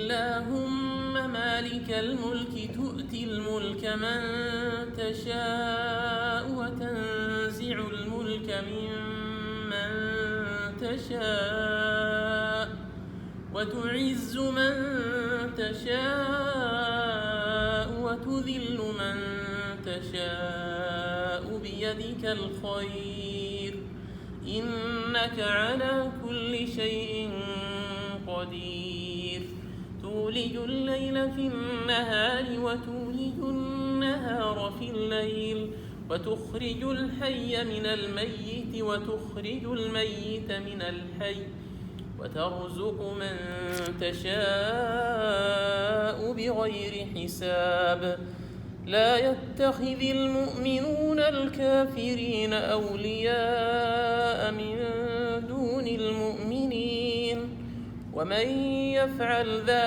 اللهم مالك الملك تؤتي الملك من تشاء وتنزع الملك ممن تشاء وتعز من تشاء وتذل من تشاء بيدك الخير إنك على كل شيء قدير تولج الليل في النهار وتولج النهار في الليل وتخرج الحي من الميت وتخرج الميت من الحي وترزق من تشاء بغير حساب لا يتخذ المؤمنون الكافرين أولياء من دون المؤمنين ومن يفعل ذلك